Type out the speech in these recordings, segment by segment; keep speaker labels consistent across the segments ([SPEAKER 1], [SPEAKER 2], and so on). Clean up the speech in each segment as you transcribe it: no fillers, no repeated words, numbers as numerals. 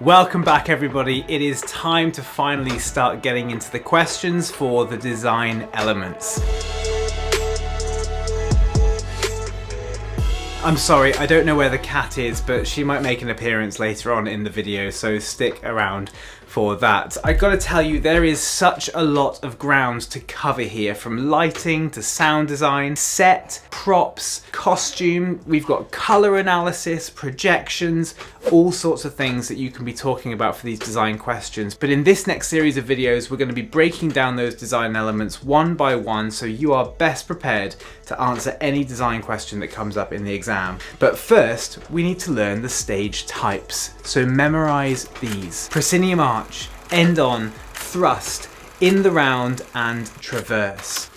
[SPEAKER 1] Welcome back everybody. It is time to finally start getting into the questions for the design elements. I'm sorry, I don't know where the cat is, but she might make an appearance later on in the video, so stick around for that. I gotta tell you, there is such a lot of ground to cover here, from lighting to sound design, set, props, costume, we've got color analysis, projections, all sorts of things that you can be talking about for these design questions. But in this next series of videos, we're going to be breaking down those design elements one by one so you are best prepared to answer any design question that comes up in the exam. But first, we need to learn the stage types. So memorize these: Proscenium Arch, Endon, Thrust, In the Round, and Traverse.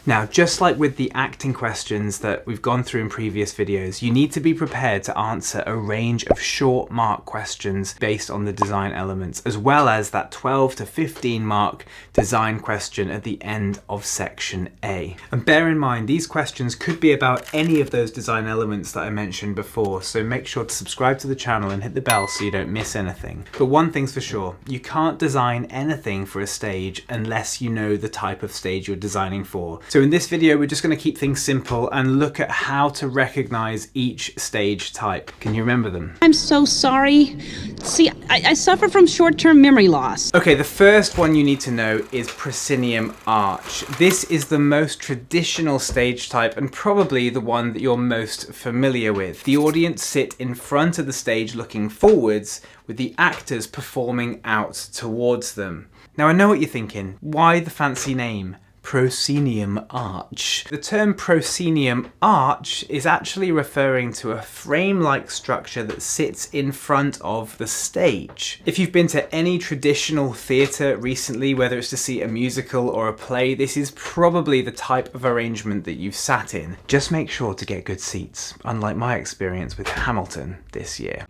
[SPEAKER 1] Now, just like with the acting questions that we've gone through in previous videos, you need to be prepared to answer a range of short mark questions based on the design elements, as well as that 12 to 15 mark design question at the end of section A. And bear in mind, these questions could be about any of those design elements that I mentioned before, so make sure to subscribe to the channel and hit the bell so you don't miss anything. But one thing's for sure, you can't design anything for a stage unless you know the type of stage you're designing for. So in this video, we're just going to keep things simple and look at how to recognize each stage type. Can you remember them?
[SPEAKER 2] I'm so sorry. See, I suffer from short-term memory loss.
[SPEAKER 1] Okay, the first one you need to know is Proscenium Arch. This is the most traditional stage type and probably the one that you're most familiar with. The audience sit in front of the stage looking forwards, with the actors performing out towards them. Now I know what you're thinking. Why the fancy name? Proscenium Arch. The term Proscenium Arch is actually referring to a frame-like structure that sits in front of the stage. If you've been to any traditional theatre recently, whether it's to see a musical or a play, this is probably the type of arrangement that you've sat in. Just make sure to get good seats, unlike my experience with Hamilton this year.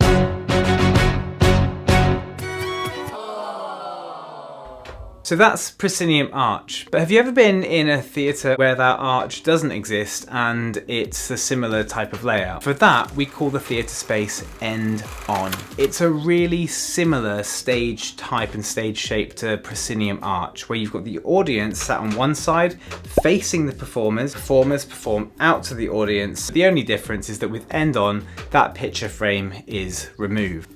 [SPEAKER 1] So that's Proscenium Arch. But have you ever been in a theatre where that arch doesn't exist and it's a similar type of layout? For that, we call the theatre space Endon. It's a really similar stage type and stage shape to Proscenium Arch, where you've got the audience sat on one side facing the performers. Performers perform out to the audience. The only difference is that with Endon, that picture frame is removed.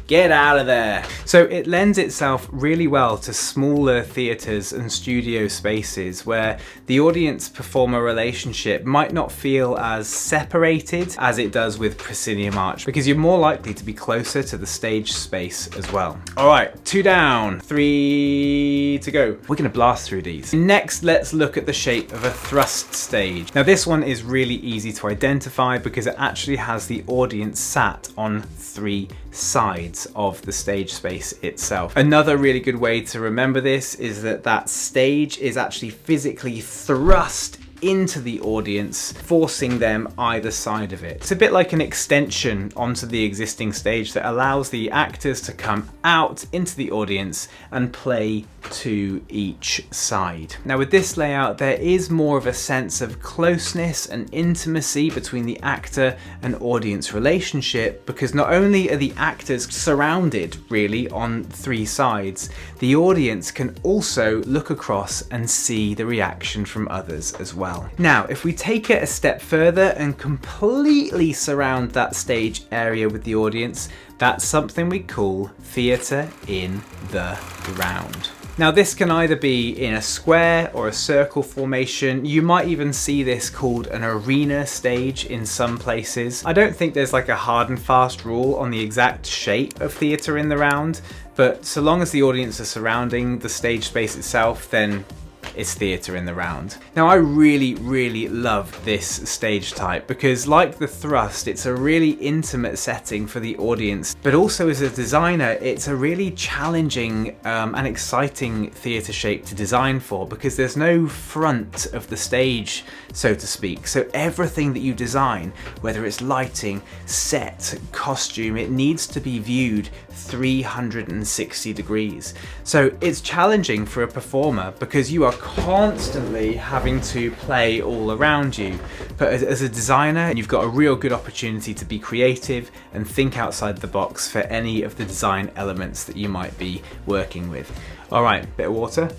[SPEAKER 1] Get out of there! So it lends itself really well to smaller theatres and studio spaces where the audience-performer relationship might not feel as separated as it does with Proscenium Arch, because you're more likely to be closer to the stage space as well. Alright, 2 down, 3 to go. We're going to blast through these. Next, let's look at the shape of a thrust stage. Now this one is really easy to identify because it actually has the audience sat on 3 sides of the stage space itself. Another really good way to remember this is that that stage is actually physically thrust into the audience, forcing them either side of it. It's a bit like an extension onto the existing stage that allows the actors to come out into the audience and play to each side. Now with this layout, there is more of a sense of closeness and intimacy between the actor and audience relationship, because not only are the actors surrounded really on 3 sides, the audience can also look across and see the reaction from others as well. Now, if we take it a step further and completely surround that stage area with the audience, that's something we call theatre in the round. Now this can either be in a square or a circle formation. You might even see this called an arena stage in some places. I don't think there's like a hard and fast rule on the exact shape of theatre in the round, but so long as the audience are surrounding the stage space itself, then it's theatre in the round. Now I really love this stage type because, like the thrust, it's a really intimate setting for the audience, but also as a designer it's a really challenging and exciting theatre shape to design for, because there's no front of the stage, so to speak. So everything that you design, whether it's lighting, set, costume, it needs to be viewed 360 degrees. So it's challenging for a performer because you are constantly having to play all around you. But as a designer, you've got a real good opportunity to be creative and think outside the box for any of the design elements that you might be working with. All right, bit of water.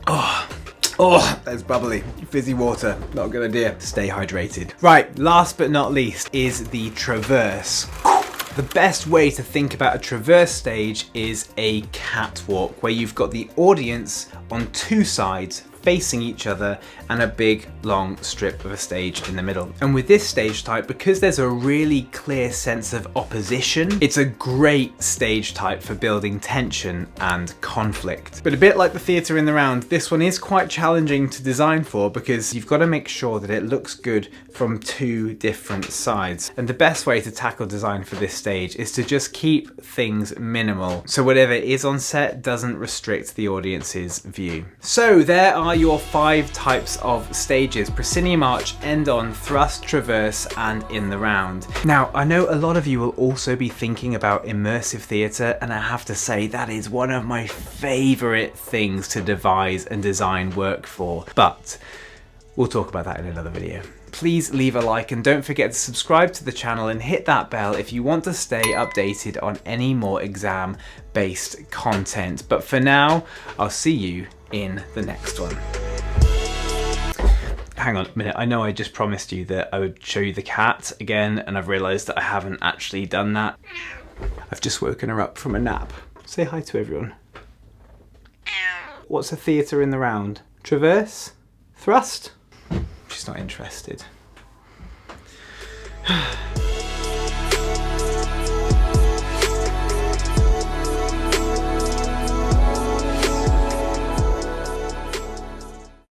[SPEAKER 1] Oh, that's bubbly. Fizzy water. Not a good idea. Stay hydrated. Right, last but not least is the traverse. The best way to think about a traverse stage is a catwalk, where you've got the audience on two sides facing each other and a big long strip of a stage in the middle. And with this stage type, because there's a really clear sense of opposition, it's a great stage type for building tension and conflict. But a bit like the theatre in the round, this one is quite challenging to design for, because you've got to make sure that it looks good from two different sides. And the best way to tackle design for this stage is to just keep things minimal, so whatever is on set doesn't restrict the audience's view. So there are your 5 types of stages: Proscenium Arch, Endon, Thrust, Traverse, and In the Round. Now, I know a lot of you will also be thinking about immersive theatre, and I have to say that is one of my favourite things to devise and design work for, but we'll talk about that in another video. Please leave a like and don't forget to subscribe to the channel and hit that bell if you want to stay updated on any more exam-based content. But for now, I'll see you in the next one. Hang on a minute, I know I just promised you that I would show you the cat again, and I've realised that I haven't actually done that. I've just woken her up from a nap. Say hi to everyone. What's a theatre in the round? Traverse? Thrust? She's not interested.